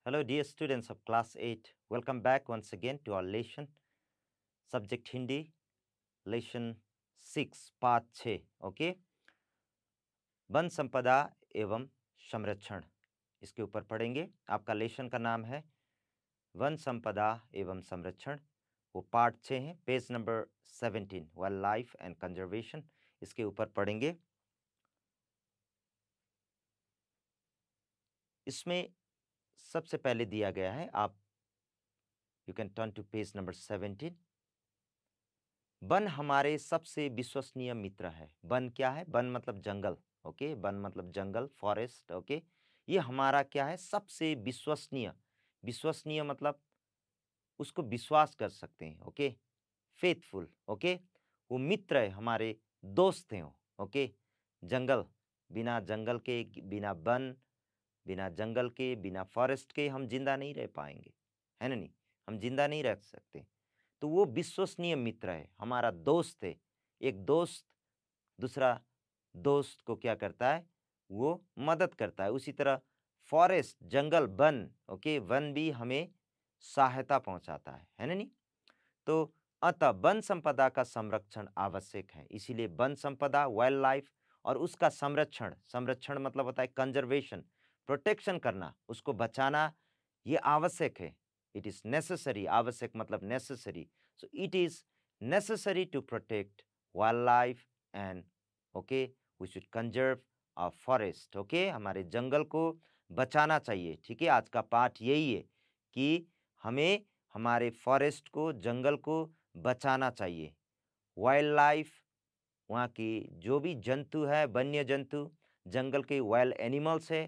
Hello, dear students of class 8. Welcome back once again to our lesson. Subject Hindi, lesson 6, part 6. Okay. One संपदा एवं संरक्षण, इसके ऊपर पढ़ेंगे। आपका लेसन का नाम है वन संपदा एवं संरक्षण। वो पार्ट 6 है, page number 17, wild life and conservation. इसके ऊपर पढ़ेंगे। इसमें सबसे पहले दिया गया है, आप you can turn to page number 17। वन हमारे सबसे विश्वसनीय मित्र है। वन क्या है? वन मतलब जंगल। ओके, वन मतलब जंगल, फॉरेस्ट। ओके, ये हमारा क्या है? सबसे विश्वसनीय। विश्वसनीय मतलब उसको विश्वास कर सकते हैं। Okay, faithful. ओके, वो मित्र है, हमारे दोस्त हैं वो। ओके, जंगल, बिना जंगल के, बिना वन, बिना जंगल के, बिना फॉरेस्ट के हम जिंदा नहीं रह पाएंगे, है ना? नहीं, हम जिंदा नहीं रह सकते। तो वो विश्वसनीय मित्र है, हमारा दोस्त है। एक दोस्त दूसरा दोस्त को क्या करता है? वो मदद करता है। उसी तरह फॉरेस्ट, जंगल, वन, ओके, वन भी हमें सहायता पहुंचाता है ना? नहीं, तो अतः वन संपदा का संरक्षण आवश्यक है। इसीलिए वन संपदा, वाइल्ड लाइफ, और उसका संरक्षण, संरक्षण मतलब होता है कंजर्वेशन, प्रोटेक्शन करना, उसको बचाना, ये आवश्यक है। It is necessary. आवश्यक मतलब necessary. So it is necessary to protect wildlife and okay we should conserve our forest. Okay, हमारे जंगल को बचाना चाहिए। ठीक है, आज का पाठ यही है कि हमें हमारे फॉरेस्ट को, जंगल को बचाना चाहिए। वाइल्ड लाइफ, वहाँ की जो भी जंतु है, वन्य जंतु, जंगल के वाइल्ड एनिमल्स है,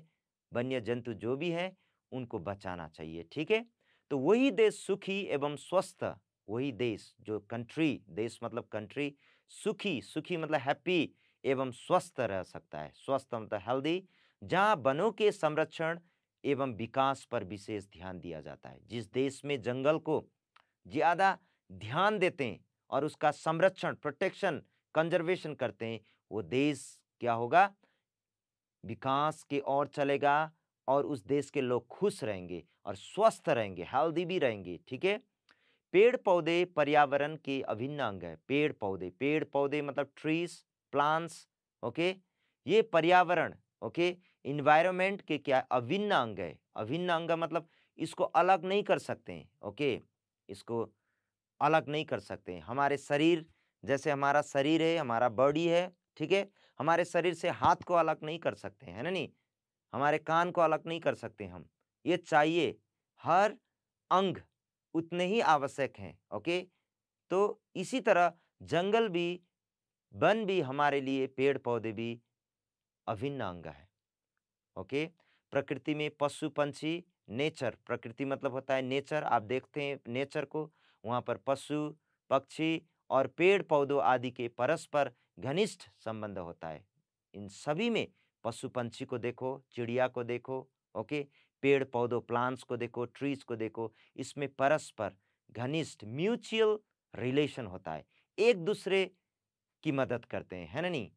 वन्य जंतु जो भी है, उनको बचाना चाहिए। ठीक है, तो वही देश सुखी एवं स्वस्थ, वही देश जो कंट्री, देश मतलब कंट्री, सुखी, सुखी मतलब हैप्पी, एवं स्वस्थ रह सकता है। स्वस्थ मतलब हेल्दी, जहाँ वनों के संरक्षण एवं विकास पर विशेष ध्यान दिया जाता है। जिस देश में जंगल को ज्यादा ध्यान देते हैं और उसका संरक्षण, प्रोटेक्शन, कंजर्वेशन करते हैं, वो देश क्या होगा? विकास की ओर चलेगा, और उस देश के लोग खुश रहेंगे और स्वस्थ रहेंगे, हेल्दी भी रहेंगे। ठीक है, पेड़ पौधे पर्यावरण के अभिन्न अंग है। पेड़ पौधे, पेड़ पौधे मतलब ट्रीज, प्लांट्स। ओके, ये पर्यावरण, ओके, इन्वायरमेंट के क्या अभिन्न अंग है। अभिन्न अंग मतलब इसको अलग नहीं कर सकते हैं। ओके, इसको अलग नहीं कर सकते हैं। हमारे शरीर, जैसे हमारा शरीर है, हमारा बॉडी है, ठीक है, हमारे शरीर से हाथ को अलग नहीं कर सकते हैं, है ना? नहीं, हमारे कान को अलग नहीं कर सकते हम। ये चाहिए, हर अंग उतने ही आवश्यक हैं। ओके, तो इसी तरह जंगल भी, वन भी हमारे लिए, पेड़ पौधे भी अभिन्न अंग है। ओके, प्रकृति में पशु पंछी, नेचर, प्रकृति मतलब होता है नेचर। आप देखते हैं नेचर को, वहाँ पर पशु पक्षी और पेड़ पौधों आदि के परस्पर घनिष्ठ संबंध होता है। इन सभी में पशु पंछी को देखो, चिड़िया को देखो, ओके, पेड़ पौधों, प्लांट्स को देखो, ट्रीज को देखो, इसमें परस्पर घनिष्ठ म्यूचुअल रिलेशन होता है। एक दूसरे की मदद करते हैं, है ना? नहीं,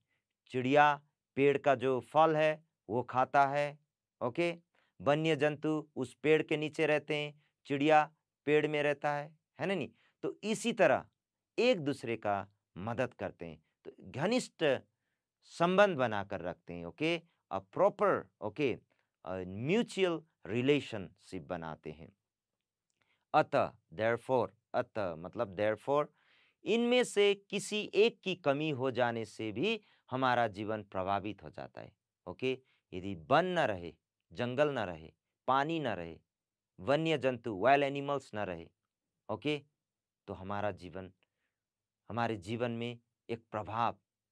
चिड़िया पेड़ का जो फल है वो खाता है। ओके, वन्य जंतु उस पेड़ के नीचे रहते हैं, चिड़िया पेड़ में रहता है ना? नहीं, तो इसी तरह एक दूसरे का मदद करते हैं, तो घनिष्ठ संबंध बनाकर रखते हैं। Okay, a proper, okay, mutual relationship बनाते हैं। अतः, देयरफॉर, अतः मतलब देयरफॉर, इनमें से किसी एक की कमी हो जाने से भी हमारा जीवन प्रभावित हो जाता है। ओके, यदि वन न रहे, जंगल न रहे, पानी न रहे, वन्य जंतु, वाइल्ड एनिमल्स न रहे, ओके, तो हमारा जीवन, हमारे जीवन में एक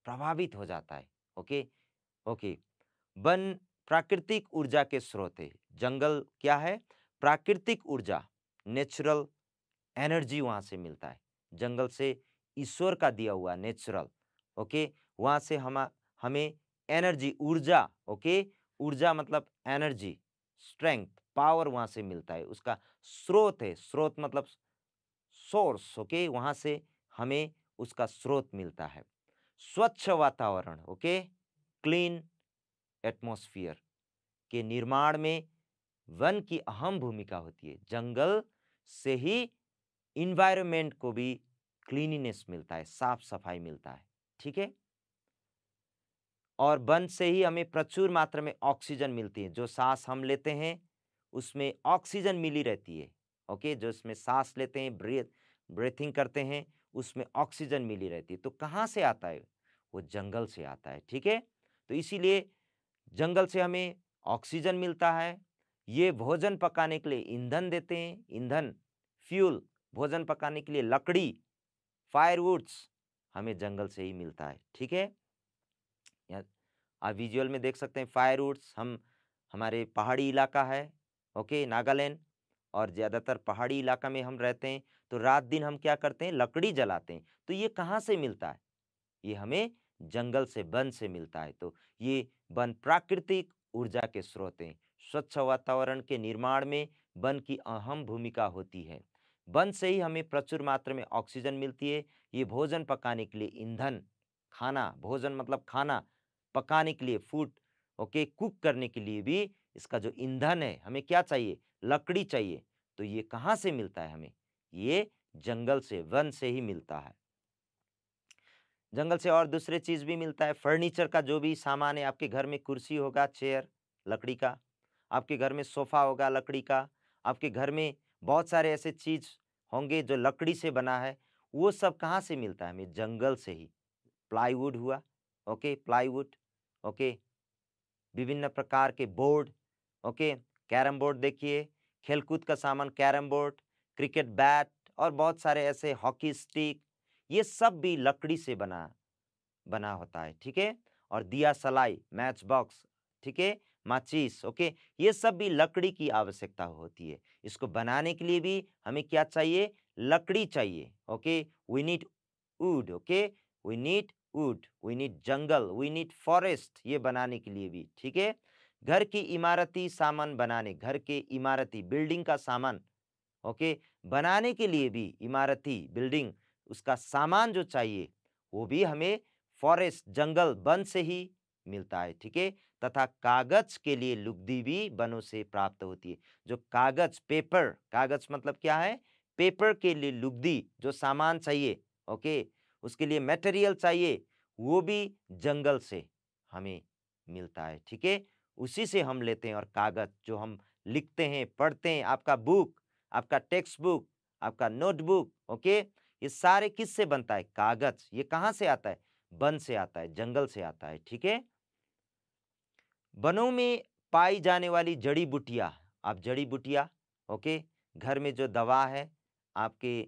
प्रभावित हो जाता है। ओके, ओके, वन प्राकृतिक ऊर्जा के स्रोत है। जंगल क्या है? प्राकृतिक ऊर्जा, नेचुरल एनर्जी वहां से मिलता है। जंगल से ईश्वर का दिया हुआ नेचुरल, ओके, वहां से हमें एनर्जी, ऊर्जा, ओके, ऊर्जा मतलब एनर्जी, स्ट्रेंथ, पावर वहां से मिलता है। उसका स्रोत है, स्रोत मतलब सोर्स। ओके, वहां से हमें उसका स्रोत मिलता है। स्वच्छ वातावरण, ओके, क्लीन एटमॉस्फेयर के निर्माण में वन की अहम भूमिका होती है। जंगल से ही इन्वायरमेंट को भी क्लीनिनेस मिलता है, साफ सफाई मिलता है, ठीक है। और वन से ही हमें प्रचुर मात्रा में ऑक्सीजन मिलती है। जो सांस हम लेते हैं उसमें ऑक्सीजन मिली रहती है, ओके। जो इसमें सांस लेते हैं, ब्रीथिंग करते हैं, उसमें ऑक्सीजन मिली रहती है। तो कहाँ से आता है? वो जंगल से आता है, ठीक है। तो इसीलिए जंगल से हमें ऑक्सीजन मिलता है। ये भोजन पकाने के लिए ईंधन देते हैं, ईंधन, फ्यूल, भोजन पकाने के लिए लकड़ी, फायरवुड्स हमें जंगल से ही मिलता है, ठीक है। यहाँ आप विजुअल में देख सकते हैं फायरवुड्स। हमारे पहाड़ी इलाका है, ओके, नागालैंड, और ज़्यादातर पहाड़ी इलाका में हम रहते हैं। तो रात दिन हम क्या करते हैं? लकड़ी जलाते हैं। तो ये कहाँ से मिलता है? ये हमें जंगल से, वन से मिलता है। तो ये वन प्राकृतिक ऊर्जा के स्रोत हैं। स्वच्छ वातावरण के निर्माण में वन की अहम भूमिका होती है। वन से ही हमें प्रचुर मात्रा में ऑक्सीजन मिलती है। ये भोजन पकाने के लिए ईंधन, खाना, भोजन मतलब खाना पकाने के लिए, फूड, ओके, कुक करने के लिए भी इसका जो ईंधन है, हमें क्या चाहिए? लकड़ी चाहिए। तो ये कहाँ से मिलता है हमें? ये जंगल से, वन से ही मिलता है। जंगल से और दूसरे चीज़ भी मिलता है। फर्नीचर का जो भी सामान है, आपके घर में कुर्सी होगा, चेयर लकड़ी का, आपके घर में सोफ़ा होगा लकड़ी का, आपके घर में बहुत सारे ऐसे चीज़ होंगे जो लकड़ी से बना है, वो सब कहाँ से मिलता है हमें? जंगल से ही। प्लाईवुड हुआ, ओके, प्लाईवुड, ओके, विभिन्न प्रकार के बोर्ड, ओके, कैरम बोर्ड देखिए, खेलकूद का सामान, कैरम बोर्ड, क्रिकेट बैट, और बहुत सारे ऐसे, हॉकी स्टिक, ये सब भी लकड़ी से बना बना होता है, ठीक है। और दिया सलाई, मैच बॉक्स, ठीक है, माचिस, ओके, ये सब भी लकड़ी की आवश्यकता होती है। इसको बनाने के लिए भी हमें क्या चाहिए? लकड़ी चाहिए, okay. We need wood, okay, we need wood, we need jungle, we need forest, ये बनाने के लिए भी, ठीक है। घर की इमारती सामान बनाने, घर के इमारती बिल्डिंग का सामान, ओके, बनाने के लिए भी, इमारती बिल्डिंग, उसका सामान जो चाहिए वो भी हमें फॉरेस्ट, जंगल, वन से ही मिलता है, ठीक है। तथा कागज के लिए लुगदी भी वनों से प्राप्त होती है। जो कागज, पेपर, कागज मतलब क्या है? पेपर के लिए लुगदी, जो सामान चाहिए, ओके, उसके लिए मटेरियल चाहिए, वो भी जंगल से हमें मिलता है, ठीक है। उसी से हम लेते हैं। और कागज जो हम लिखते हैं, पढ़ते हैं, आपका बुक, आपका टेक्स्ट बुक, आपका नोटबुक, ओके, ये सारे किससे बनता है? कागज। ये कहाँ से आता है? वन से आता है, जंगल से आता है, ठीक है। वनों में पाई जाने वाली जड़ी बूटियां, आप जड़ी बूटियां, ओके, घर में जो दवा है, आपके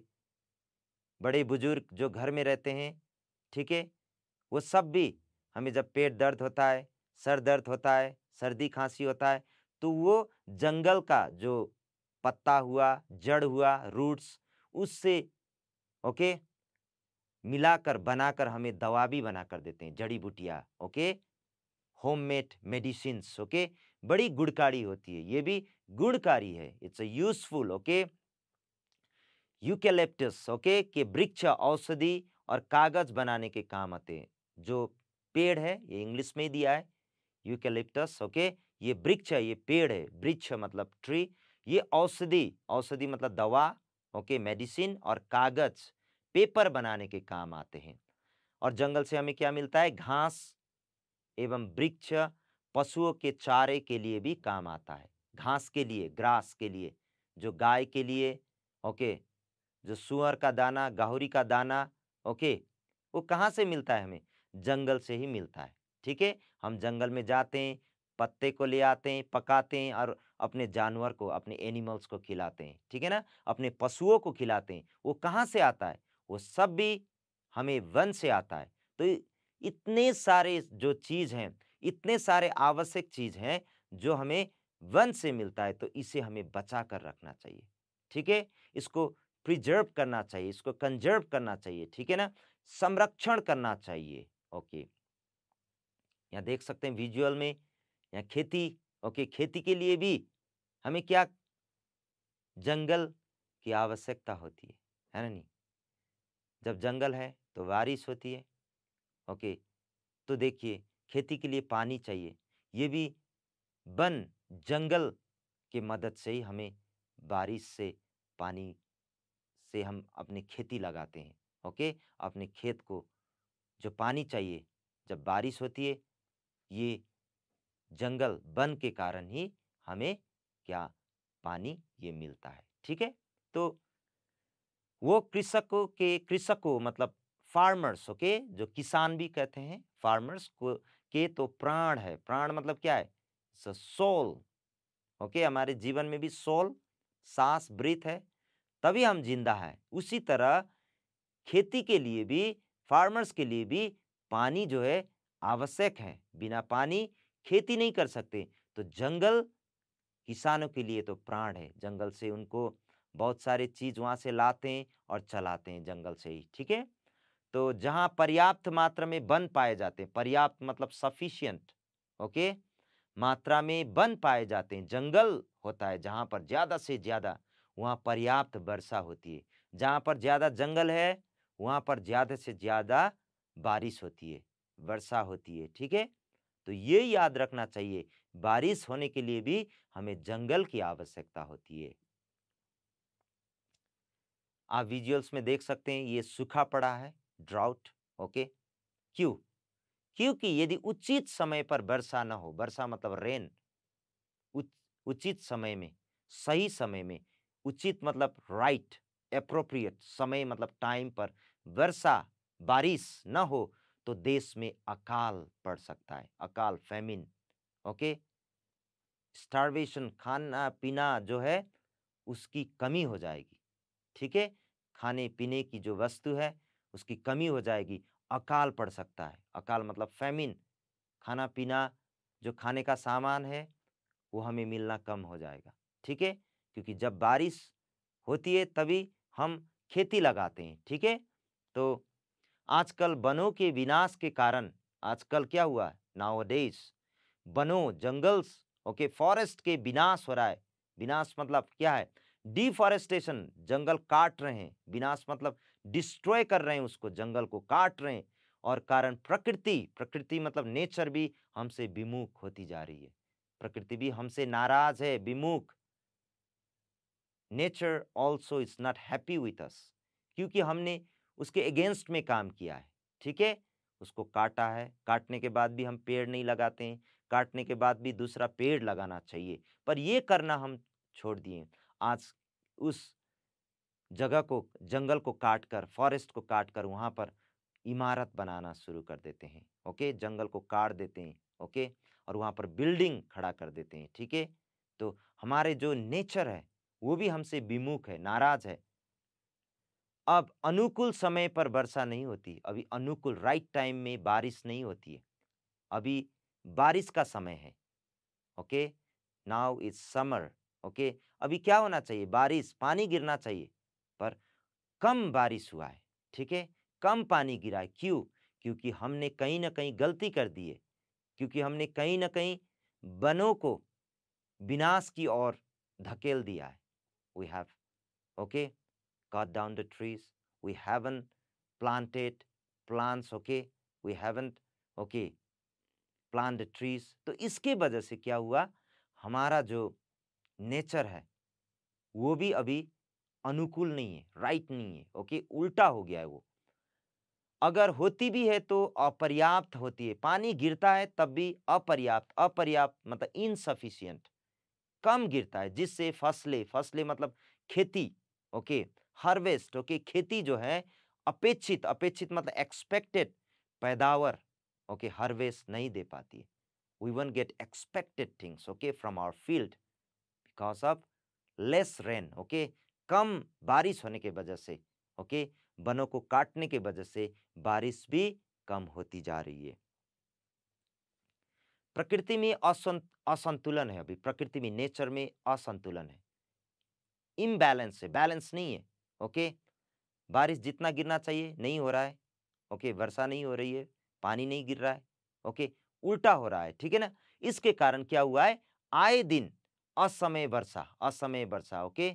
बड़े बुजुर्ग जो घर में रहते हैं, ठीक है, वो सब भी हमें, जब पेट दर्द होता है, सर दर्द होता है, सर्दी खांसी होता है, तो वो जंगल का जो पत्ता हुआ, जड़ हुआ, रूट्स, उससे, ओके, मिलाकर बनाकर हमें दवा भी बनाकर देते हैं, जड़ी बूटियाँ, ओके, होममेड मेडिसिन्स, ओके, बड़ी गुणकारी होती है, ये भी गुणकारी है, it's a useful, okay. Eucalyptus, okay, के वृक्ष औषधि और कागज बनाने के काम आते हैं। जो पेड़ है, ये इंग्लिश में ही दिया है, यूकेलिप्टस, ओके, ये वृक्ष है, ये पेड़ है, वृक्ष मतलब ट्री, ये औषधि, औषधि मतलब दवा, ओके, मेडिसिन, और कागज, पेपर बनाने के काम आते हैं। और जंगल से हमें क्या मिलता है? घास एवं वृक्ष पशुओं के चारे के लिए भी काम आता है। घास के लिए, ग्रास के लिए, जो गाय के लिए, ओके, जो सुअर का दाना, गाहुरी का दाना, ओके, वो कहाँ से मिलता है हमें? जंगल से ही मिलता है, ठीक है। हम जंगल में जाते हैं, पत्ते को ले आते हैं, पकाते हैं, और अपने जानवर को, अपने एनिमल्स को खिलाते हैं, ठीक है ना, अपने पशुओं को खिलाते हैं। वो कहाँ से आता है? वो सब भी हमें वन से आता है। तो इतने सारे जो चीज़ हैं, इतने सारे आवश्यक चीज़ हैं जो हमें वन से मिलता है, तो इसे हमें बचा कर रखना चाहिए, ठीक है। इसको प्रिजर्व करना चाहिए, इसको कंजर्व करना चाहिए, ठीक है ना, संरक्षण करना चाहिए, ओके। यहाँ देख सकते हैं विजुअल में, यहाँ खेती, ओके, खेती के लिए भी हमें क्या, जंगल की आवश्यकता होती है ना? नहीं, जब जंगल है तो बारिश होती है, ओके। तो देखिए, खेती के लिए पानी चाहिए, ये भी वन, जंगल की मदद से ही हमें बारिश से पानी से हम अपनी खेती लगाते हैं। ओके, अपने खेत को जो पानी चाहिए, जब बारिश होती है, ये जंगल वन के कारण ही हमें क्या पानी ये मिलता है। ठीक है, तो वो कृषकों मतलब फार्मर्स, ओके, जो किसान भी कहते हैं, फार्मर्स को के तो प्राण है। प्राण मतलब क्या है? सोल। ओके, हमारे जीवन में भी सोल, सांस, ब्रीथ है, तभी हम जिंदा है। उसी तरह खेती के लिए भी, फार्मर्स के लिए भी पानी जो है आवश्यक है। बिना पानी खेती नहीं कर सकते। तो जंगल किसानों के लिए तो प्राण है। जंगल से उनको बहुत सारे चीज वहां से लाते हैं और चलाते हैं जंगल से ही। ठीक है, तो जहां पर्याप्त मात्रा में वन पाए जाते हैं, पर्याप्त मतलब सफिशिएंट, ओके, मात्रा में वन पाए जाते हैं, जंगल होता है जहां पर ज्यादा से ज्यादा, वहां पर्याप्त वर्षा होती है। जहां पर ज्यादा जंगल है, वहां पर ज्यादा से ज्यादा बारिश होती है, वर्षा होती है। ठीक है, तो ये याद रखना चाहिए, बारिश होने के लिए भी हमें जंगल की आवश्यकता होती है। आप विजुअल्स में देख सकते हैं, ये सूखा पड़ा है, ड्राउट। ओके, क्यों? क्योंकि यदि उचित समय पर वर्षा न हो, वर्षा मतलब रेन, उचित समय में, सही समय में, उचित मतलब राइट, एप्रोप्रिएट समय मतलब टाइम पर वर्षा, बारिश न हो, तो देश में अकाल पड़ सकता है, अकाल, फैमिन। ओके, स्टार्वेशन, खाना पीना जो है उसकी कमी हो जाएगी। ठीक है, खाने पीने की जो वस्तु है उसकी कमी हो जाएगी, अकाल पड़ सकता है। अकाल मतलब फैमिन, खाना पीना, जो खाने का सामान है वो हमें मिलना कम हो जाएगा। ठीक है, क्योंकि जब बारिश होती है तभी हम खेती लगाते हैं। ठीक है, तो आजकल वनों के विनाश के कारण, आजकल क्या हुआ है, नाउअडेज वनों, जंगल्स, ओके, फॉरेस्ट के विनाश हो रहा है। विनाश मतलब क्या है? डिफॉरेस्टेशन, जंगल काट रहे हैं। विनाश मतलब डिस्ट्रॉय कर रहे हैं उसको, जंगल को काट रहे हैं। और कारण प्रकृति, प्रकृति मतलब नेचर भी हमसे विमुख होती जा रही है। प्रकृति भी हमसे नाराज है, विमुख। Nature also is not happy with us, क्योंकि हमने उसके अगेंस्ट में काम किया है। ठीक है, उसको काटा है। काटने के बाद भी हम पेड़ नहीं लगाते हैं, काटने के बाद भी दूसरा पेड़ लगाना चाहिए, पर ये करना हम छोड़ दिए। आज उस जगह को, जंगल को काटकर, फॉरेस्ट को काटकर वहां पर इमारत बनाना शुरू कर देते हैं। ओके, जंगल को काट देते हैं। ओके, और वहां पर बिल्डिंग खड़ा कर देते हैं। ठीक है, तो हमारे जो नेचर है वो भी हमसे विमुख है, नाराज है। अब अनुकूल समय पर वर्षा नहीं होती, अभी अनुकूल राइट टाइम में बारिश नहीं होती है। अभी बारिश का समय है। Okay, now is summer. Okay, अभी क्या होना चाहिए? बारिश, पानी गिरना चाहिए, पर कम बारिश हुआ है। ठीक है, कम पानी गिरा है। क्यों? क्योंकि हमने कहीं ना कहीं गलती कर दी है, क्योंकि हमने कहीं ना कहीं वनों को विनाश की ओर धकेल दिया है। We have, okay, cut down the trees, we haven't planted plants, okay, we haven't, okay, plant the trees। तो इसके वजह से क्या हुआ, हमारा जो नेचर है वो भी अभी अनुकूल नहीं है, राइट नहीं है। ओके, उल्टा हो गया है वो। अगर होती भी है तो अपर्याप्त होती है, पानी गिरता है तब भी अपर्याप्त, अपर्याप्त मतलब इनसफिशियंट, कम गिरता है, जिससे फसलें, फसलें मतलब खेती, ओके, हार्वेस्ट, ओके, खेती जो है अपेक्षित, अपेक्षित मतलब एक्सपेक्टेड पैदावार, ओके, हार्वेस्ट नहीं दे पाती है। We won't get expected things, okay, from our field because of less rain. Okay, कम बारिश होने के वजह से, ओके, वनों को काटने के वजह से बारिश भी कम होती जा रही है। प्रकृति में असंतुलन है, अभी प्रकृति में, नेचर में असंतुलन है, इम्बैलेंस है, बैलेंस नहीं है। ओके, बारिश जितना गिरना चाहिए नहीं हो रहा है। ओके, वर्षा नहीं हो रही है, पानी नहीं गिर रहा है। ओके, उल्टा हो रहा है। ठीक है ना, इसके कारण क्या हुआ है, आए दिन असमय वर्षा, असमय वर्षा। ओके,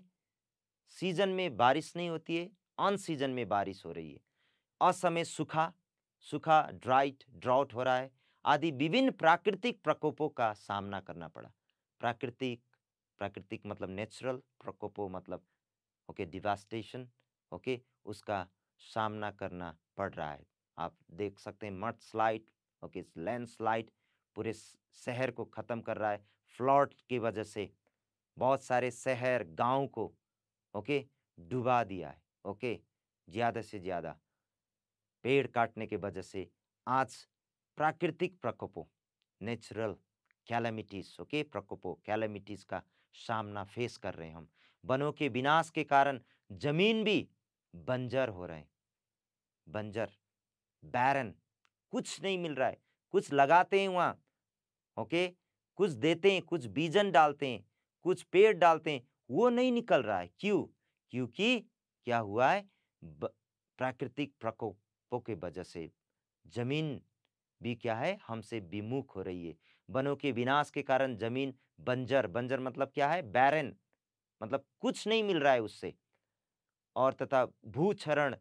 सीजन में बारिश नहीं होती है, अन सीजन में बारिश हो रही है। असमय सूखा, सूखा, ड्राउट हो रहा है, आदि विभिन्न प्राकृतिक प्रकोपों का सामना करना पड़ा। प्राकृतिक प्राकृतिक मतलब नेचुरल, प्रकोपो मतलब ओके डिवास्टेशन, ओके, उसका सामना करना पड़ रहा है। आप देख सकते हैं मड स्लाइड, ओके, लैंडस्लाइड पूरे शहर को खत्म कर रहा है। फ्लड की वजह से बहुत सारे शहर गांव को ओके डुबा दिया है। ओके, ज़्यादा से ज़्यादा पेड़ काटने के वजह से आज प्राकृतिक प्रकोपों, नेचुरल कैलेमिटीज, ओके, प्रकोपों, कैलेमिटीज का सामना फेस कर रहे हैं हम। वनों के विनाश के कारण जमीन भी बंजर हो रहे हैं, बंजर, बैरन, कुछ नहीं मिल रहा है। कुछ लगाते हैं वहां, ओके, कुछ देते हैं, कुछ बीजन डालते हैं, कुछ पेड़ डालते हैं, वो नहीं निकल रहा है। क्यों? क्योंकि क्या हुआ है, प्राकृतिक प्रकोपों के वजह से जमीन भी क्या है, हमसे विमुख हो रही है। वनों के विनाश के कारण जमीन बंजर, बंजर मतलब क्या है, बैरन, मतलब कुछ नहीं मिल रहा है उससे। और तथा भूक्षरण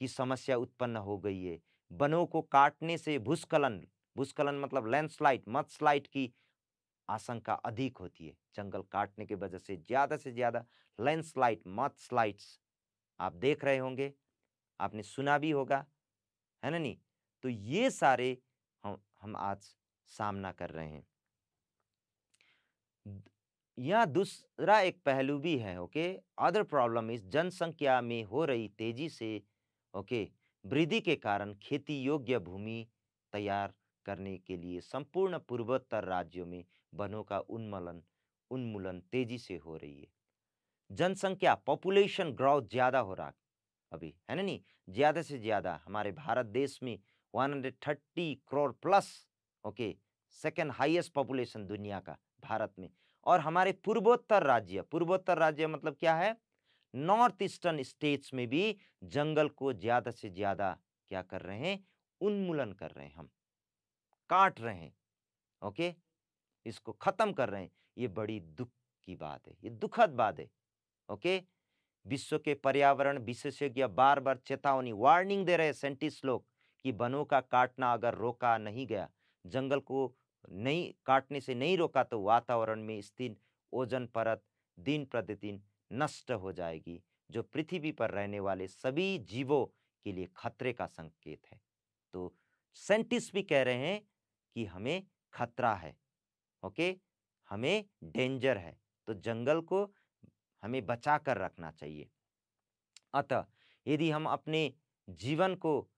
की समस्या उत्पन्न हो गई है। वनों को काटने से भूस्खलन, भूस्खलन मतलब लैंडस्लाइड, मडस्लाइड की आशंका अधिक होती है। जंगल काटने की वजह से ज्यादा लैंडस्लाइड, मडस्लाइड्स आप देख रहे होंगे, आपने सुना भी होगा, है ना नहीं? तो ये सारे हम आज सामना कर रहे हैं। यह दूसरा एक पहलू भी है। ओके, अदर प्रॉब्लम इज जनसंख्या में हो रही तेजी से ओके वृद्धि के कारण खेती योग्य भूमि तैयार करने के लिए संपूर्ण पूर्वोत्तर राज्यों में वनों का उन्मूलन तेजी से हो रही है। जनसंख्या, पॉपुलेशन ग्रोथ ज्यादा हो रहा अभी, है ना नहीं? ज्यादा से ज्यादा हमारे भारत देश में 130 crore plus, okay, second highest population दुनिया का भारत में। और हमारे पूर्वोत्तर राज्य मतलब क्या है, नॉर्थ ईस्टर्न स्टेट्स में भी जंगल को ज्यादा से ज्यादा क्या कर रहे हैं, उन्मूलन कर रहे हैं, हम काट रहे हैं, ओके, इसको खत्म कर रहे हैं। ये बड़ी दुख की बात है, ये दुखद बात है। ओके, विश्व के पर्यावरण विशेषज्ञ बार बार चेतावनी, वार्निंग दे रहे हैं साइंटिस्ट लोग कि वनों का काटना अगर रोका नहीं गया, जंगल को नहीं काटने से नहीं रोका, तो वातावरण में स्थित ओजोन परत दिन प्रतिदिन नष्ट हो जाएगी, जो पृथ्वी पर रहने वाले सभी जीवों के लिए खतरे का संकेत है। तो साइंटिस्ट भी कह रहे हैं कि हमें खतरा है, ओके, हमें डेंजर है, तो जंगल को हमें बचा कर रखना चाहिए। अतः यदि हम अपने जीवन को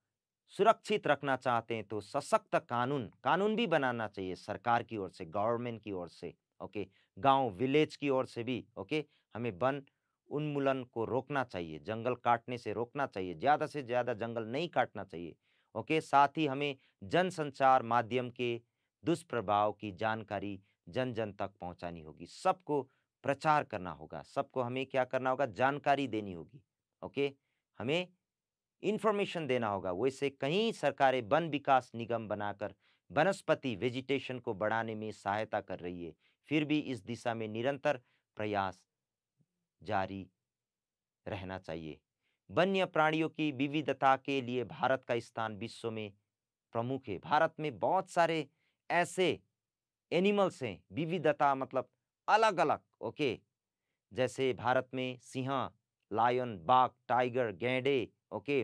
सुरक्षित रखना चाहते हैं, तो सशक्त कानून भी बनाना चाहिए सरकार की ओर से, गवर्नमेंट की ओर से, ओके, गांव विलेज की ओर से भी, ओके, हमें वन उन्मूलन को रोकना चाहिए, जंगल काटने से रोकना चाहिए, ज्यादा से ज्यादा जंगल नहीं काटना चाहिए। ओके, साथ ही हमें जनसंचार माध्यम के दुष्प्रभाव की जानकारी जन जन तक पहुंचानी होगी, सबको प्रचार करना होगा, सबको हमें क्या करना होगा, जानकारी देनी होगी, ओके, हमें इंफॉर्मेशन देना होगा। वैसे कई सरकारें वन विकास निगम बनाकर वनस्पति वेजिटेशन को बढ़ाने में सहायता कर रही है, फिर भी इस दिशा में निरंतर प्रयास जारी रहना चाहिए। वन्य प्राणियों की विविधता के लिए भारत का स्थान विश्व में प्रमुख है। भारत में बहुत सारे ऐसे एनिमल्स हैं, विविधता मतलब अलग अलग, ओके, जैसे भारत में सिंह, लायन, बाघ, टाइगर, गैंडे, ओके,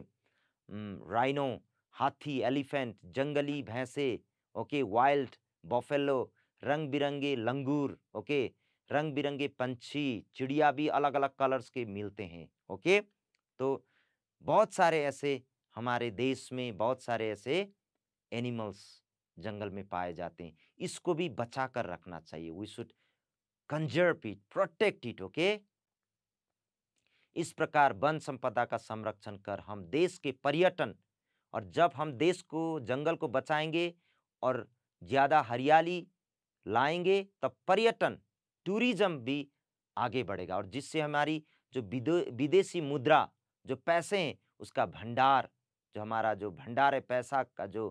राइनो, हाथी, एलिफेंट, जंगली भैंसे, ओके, वाइल्ड बफेलो, रंग बिरंगे लंगूर, ओके, रंग बिरंगे पंछी, चिड़िया भी अलग अलग कलर्स के मिलते हैं, ओके। तो बहुत सारे ऐसे हमारे देश में बहुत सारे ऐसे एनिमल्स जंगल में पाए जाते हैं, इसको भी बचा कर रखना चाहिए। We should conserve it, protect it, okay. इस प्रकार वन संपदा का संरक्षण कर हम देश के पर्यटन, और जब हम देश को जंगल को बचाएंगे और ज्यादा हरियाली लाएंगे, तब पर्यटन, टूरिज्म भी आगे बढ़ेगा, और जिससे हमारी जो विदेशी मुद्रा, जो पैसे हैं, उसका भंडार, जो हमारा जो भंडार है, पैसा का जो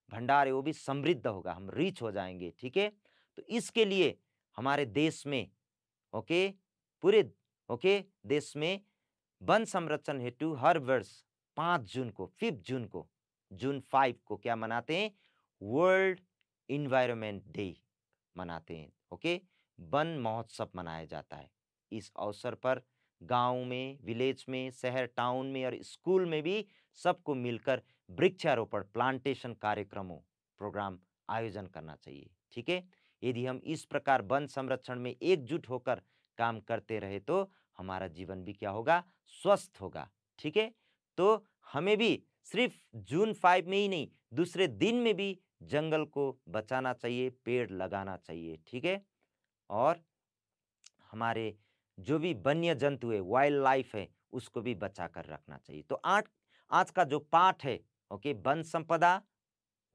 भंडार है, वो भी समृद्ध होगा, हम रिच हो जाएंगे, ठीक है। तो इसके लिए हमारे देश में, ओके, पूरे ओके देश में वन संरक्षण हेतु हर वर्ष 5 जून को, 5 जून को, जून 5 को क्या मनाते हैं, वर्ल्ड इन्वायरमेंट डे मनाते हैं, ओके, वन महोत्सव मनाया जाता है। इस अवसर पर गांव में, विलेज में, शहर टाउन में और स्कूल में भी सबको मिलकर वृक्षारोपण प्लांटेशन कार्यक्रमों प्रोग्राम आयोजन करना चाहिए। ठीक है, यदि हम इस प्रकार वन संरक्षण में एकजुट होकर काम करते रहे तो हमारा जीवन भी क्या होगा, स्वस्थ होगा। ठीक है, तो हमें भी सिर्फ जून 5 में ही नहीं, दूसरे दिन में भी जंगल को बचाना चाहिए, पेड़ लगाना चाहिए। ठीक है, और हमारे जो भी वन्य जंतु है, वाइल्ड लाइफ है, उसको भी बचा कर रखना चाहिए। तो आज का जो पाठ है, ओके, वन संपदा,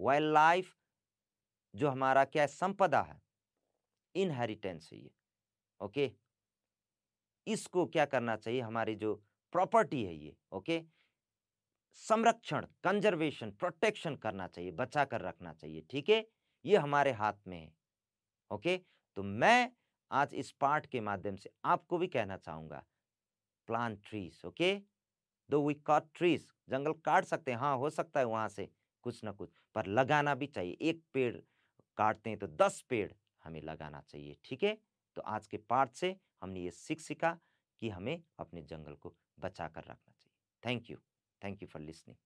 वाइल्ड लाइफ, जो हमारा क्या है, संपदा है, इनहेरिटेंस है ये। ओके, इसको क्या करना चाहिए, हमारी जो प्रॉपर्टी है ये, ओके, संरक्षण, कंजर्वेशन, प्रोटेक्शन करना चाहिए, बचा कर रखना चाहिए। ठीक है, ये हमारे हाथ में है। ओके, तो मैं आज इस पाठ के माध्यम से आपको भी कहना चाहूंगा, प्लांट ट्रीज। ओके, दो वी कट ट्रीज, जंगल काट सकते हैं, हाँ, हो सकता है वहां से कुछ ना कुछ, पर लगाना भी चाहिए। एक पेड़ काटते हैं तो 10 पेड़ हमें लगाना चाहिए। ठीक है, तो आज के पाठ से हमने ये सीखा कि हमें अपने जंगल को बचा कर रखना चाहिए। Thank you for listening.